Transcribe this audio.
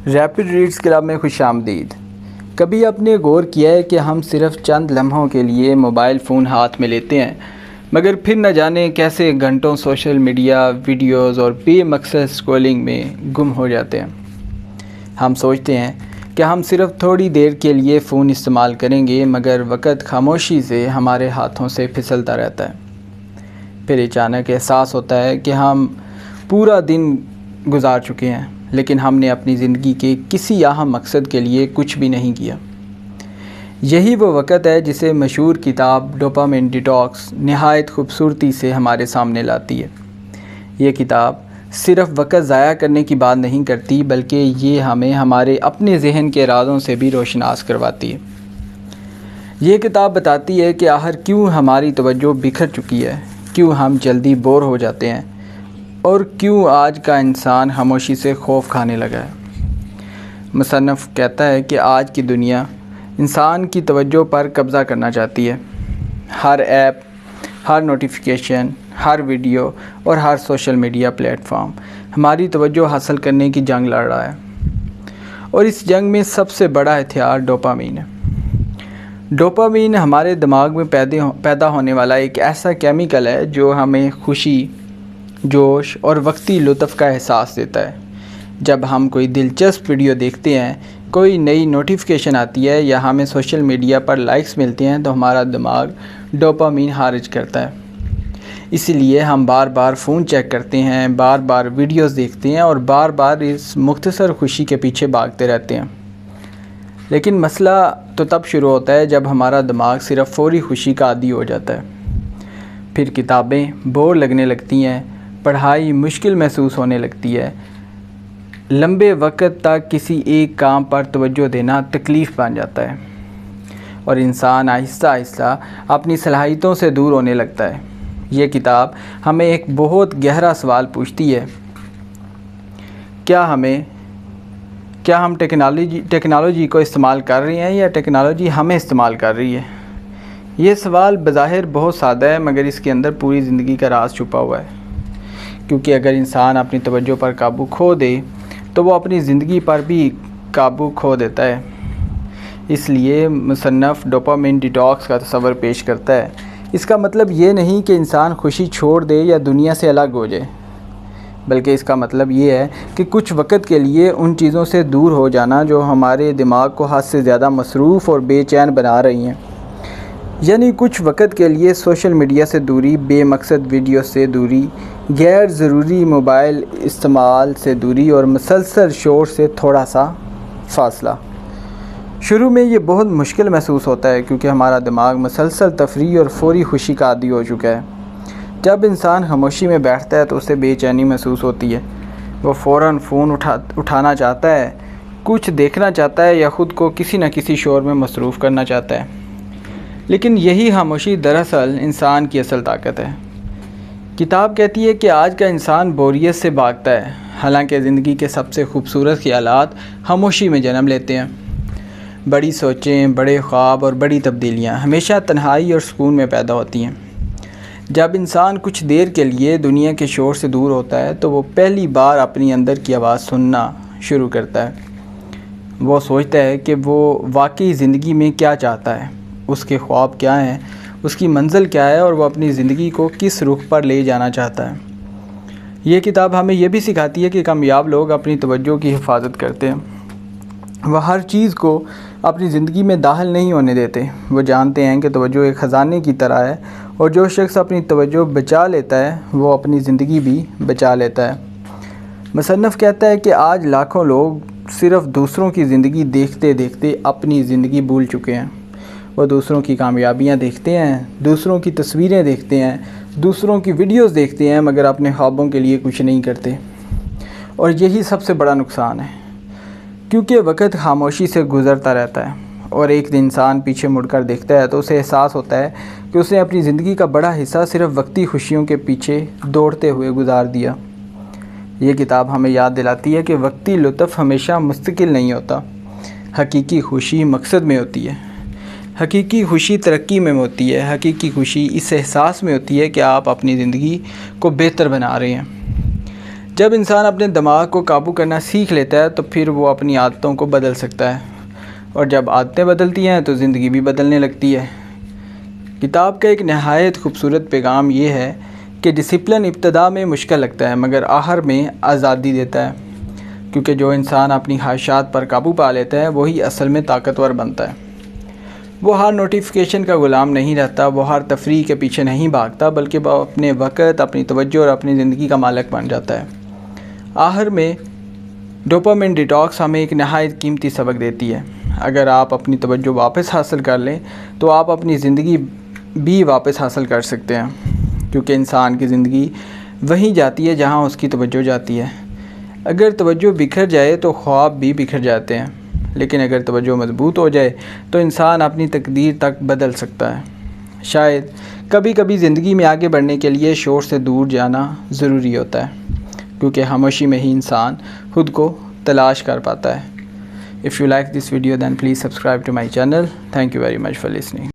Rapid reads club میں خوش آمدید۔ کبھی آپ نے غور کیا ہے کہ ہم صرف چند لمحوں کے لیے موبائل فون ہاتھ میں لیتے ہیں مگر پھر نہ جانے کیسے گھنٹوں سوشل میڈیا ویڈیوز اور بے مقصد سکرولنگ میں گم ہو جاتے ہیں۔ ہم سوچتے ہیں کہ ہم صرف تھوڑی دیر کے لیے فون استعمال کریں گے مگر وقت خاموشی سے ہمارے ہاتھوں سے پھسلتا رہتا ہے۔ پھر اچانک احساس ہوتا ہے کہ ہم پورا دن گزار چکے ہیں لیکن ہم نے اپنی زندگی کے کسی اہم مقصد کے لیے کچھ بھی نہیں کیا۔ یہی وہ وقت ہے جسے مشہور کتاب ڈوپامین ڈیٹاکس نہایت خوبصورتی سے ہمارے سامنے لاتی ہے۔ یہ کتاب صرف وقت ضائع کرنے کی بات نہیں کرتی بلکہ یہ ہمیں ہمارے اپنے ذہن کے ارادوں سے بھی روشناس کرواتی ہے۔ یہ کتاب بتاتی ہے کہ آخر کیوں ہماری توجہ بکھر چکی ہے، کیوں ہم جلدی بور ہو جاتے ہیں اور کیوں آج کا انسان خاموشی سے خوف کھانے لگا ہے۔ مصنف کہتا ہے کہ آج کی دنیا انسان کی توجہ پر قبضہ کرنا چاہتی ہے۔ ہر ایپ، ہر نوٹیفیکیشن، ہر ویڈیو اور ہر سوشل میڈیا پلیٹ فارم ہماری توجہ حاصل کرنے کی جنگ لڑ رہا ہے، اور اس جنگ میں سب سے بڑا ہتھیار ڈوپامین ہے۔ ڈوپامین ہمارے دماغ میں پیدا ہونے والا ایک ایسا کیمیکل ہے جو ہمیں خوشی، جوش اور وقتی لطف کا احساس دیتا ہے۔ جب ہم کوئی دلچسپ ویڈیو دیکھتے ہیں، کوئی نئی نوٹیفیکیشن آتی ہے یا ہمیں سوشل میڈیا پر لائکس ملتے ہیں تو ہمارا دماغ ڈوپامین خارج کرتا ہے۔ اسی لیے ہم بار بار فون چیک کرتے ہیں، بار بار ویڈیوز دیکھتے ہیں اور بار بار اس مختصر خوشی کے پیچھے بھاگتے رہتے ہیں۔ لیکن مسئلہ تو تب شروع ہوتا ہے جب ہمارا دماغ صرف فوری خوشی کا عادی ہو جاتا ہے۔ پھر کتابیں بور لگنے لگتی ہیں، پڑھائی مشکل محسوس ہونے لگتی ہے، لمبے وقت تک کسی ایک کام پر توجہ دینا تکلیف بن جاتا ہے اور انسان آہستہ آہستہ اپنی صلاحیتوں سے دور ہونے لگتا ہے۔ یہ کتاب ہمیں ایک بہت گہرا سوال پوچھتی ہے، کیا ہم ٹیکنالوجی کو استعمال کر رہے ہیں یا ٹیکنالوجی ہمیں استعمال کر رہی ہے؟ یہ سوال بظاہر بہت سادہ ہے مگر اس کے اندر پوری زندگی کا راز چھپا ہوا ہے، کیونکہ اگر انسان اپنی توجہ پر قابو کھو دے تو وہ اپنی زندگی پر بھی قابو کھو دیتا ہے۔ اس لیے مصنف ڈوپامین ڈیٹاکس کا تصور پیش کرتا ہے۔ اس کا مطلب یہ نہیں کہ انسان خوشی چھوڑ دے یا دنیا سے الگ ہو جائے، بلکہ اس کا مطلب یہ ہے کہ کچھ وقت کے لیے ان چیزوں سے دور ہو جانا جو ہمارے دماغ کو حد سے زیادہ مصروف اور بے چین بنا رہی ہیں۔ یعنی کچھ وقت کے لیے سوشل میڈیا سے دوری، بے مقصد ویڈیو سے دوری، غیر ضروری موبائل استعمال سے دوری اور مسلسل شور سے تھوڑا سا فاصلہ۔ شروع میں یہ بہت مشکل محسوس ہوتا ہے کیونکہ ہمارا دماغ مسلسل تفریح اور فوری خوشی کا عادی ہو چکا ہے۔ جب انسان خاموشی میں بیٹھتا ہے تو اسے بے چینی محسوس ہوتی ہے۔ وہ فوراً فون اٹھانا چاہتا ہے، کچھ دیکھنا چاہتا ہے یا خود کو کسی نہ کسی شور میں مصروف کرنا چاہتا ہے۔ لیکن یہی خاموشی دراصل انسان کی اصل طاقت ہے۔ کتاب کہتی ہے کہ آج کا انسان بوریت سے بھاگتا ہے، حالانکہ زندگی کے سب سے خوبصورت خیالات خاموشی میں جنم لیتے ہیں۔ بڑی سوچیں، بڑے خواب اور بڑی تبدیلیاں ہمیشہ تنہائی اور سکون میں پیدا ہوتی ہیں۔ جب انسان کچھ دیر کے لیے دنیا کے شور سے دور ہوتا ہے تو وہ پہلی بار اپنی اندر کی آواز سننا شروع کرتا ہے۔ وہ سوچتا ہے کہ وہ واقعی زندگی میں کیا چاہتا ہے، اس کے خواب کیا ہیں، اس کی منزل کیا ہے اور وہ اپنی زندگی کو کس رخ پر لے جانا چاہتا ہے۔ یہ کتاب ہمیں یہ بھی سکھاتی ہے کہ کامیاب لوگ اپنی توجہ کی حفاظت کرتے ہیں۔ وہ ہر چیز کو اپنی زندگی میں داخل نہیں ہونے دیتے۔ وہ جانتے ہیں کہ توجہ ایک خزانے کی طرح ہے اور جو شخص اپنی توجہ بچا لیتا ہے وہ اپنی زندگی بھی بچا لیتا ہے۔ مصنف کہتا ہے کہ آج لاکھوں لوگ صرف دوسروں کی زندگی دیکھتے دیکھتے اپنی زندگی بھول چکے ہیں۔ وہ دوسروں کی کامیابیاں دیکھتے ہیں، دوسروں کی تصویریں دیکھتے ہیں، دوسروں کی ویڈیوز دیکھتے ہیں مگر اپنے خوابوں کے لیے کچھ نہیں کرتے، اور یہی سب سے بڑا نقصان ہے، کیونکہ وقت خاموشی سے گزرتا رہتا ہے اور ایک دن انسان پیچھے مڑ کر دیکھتا ہے تو اسے احساس ہوتا ہے کہ اس نے اپنی زندگی کا بڑا حصہ صرف وقتی خوشیوں کے پیچھے دوڑتے ہوئے گزار دیا۔ یہ کتاب ہمیں یاد دلاتی ہے کہ وقتی لطف ہمیشہ مستقل نہیں ہوتا۔ حقیقی خوشی مقصد میں ہوتی ہے، حقیقی خوشی ترقی میں ہوتی ہے، حقیقی خوشی اس احساس میں ہوتی ہے کہ آپ اپنی زندگی کو بہتر بنا رہے ہیں۔ جب انسان اپنے دماغ کو قابو کرنا سیکھ لیتا ہے تو پھر وہ اپنی عادتوں کو بدل سکتا ہے، اور جب عادتیں بدلتی ہیں تو زندگی بھی بدلنے لگتی ہے۔ کتاب کا ایک نہایت خوبصورت پیغام یہ ہے کہ ڈسپلن ابتدا میں مشکل لگتا ہے مگر آخر میں آزادی دیتا ہے، کیونکہ جو انسان اپنی خواہشات پر قابو پا لیتا ہے وہی اصل میں طاقتور بنتا ہے۔ وہ ہر نوٹیفیکیشن کا غلام نہیں رہتا، وہ ہر تفریح کے پیچھے نہیں بھاگتا، بلکہ وہ اپنے وقت، اپنی توجہ اور اپنی زندگی کا مالک بن جاتا ہے۔ آخر میں ڈوپامین ڈیٹاکس ہمیں ایک نہایت قیمتی سبق دیتی ہے۔ اگر آپ اپنی توجہ واپس حاصل کر لیں تو آپ اپنی زندگی بھی واپس حاصل کر سکتے ہیں، کیونکہ انسان کی زندگی وہیں جاتی ہے جہاں اس کی توجہ جاتی ہے۔ اگر توجہ بکھر جائے تو خواب بھی بکھر جاتے ہیں، لیکن اگر توجہ مضبوط ہو جائے تو انسان اپنی تقدیر تک بدل سکتا ہے۔ شاید کبھی کبھی زندگی میں آگے بڑھنے کے لیے شور سے دور جانا ضروری ہوتا ہے، کیونکہ خاموشی میں ہی انسان خود کو تلاش کر پاتا ہے۔ If you like this video then please subscribe to my channel. Thank you very much for listening.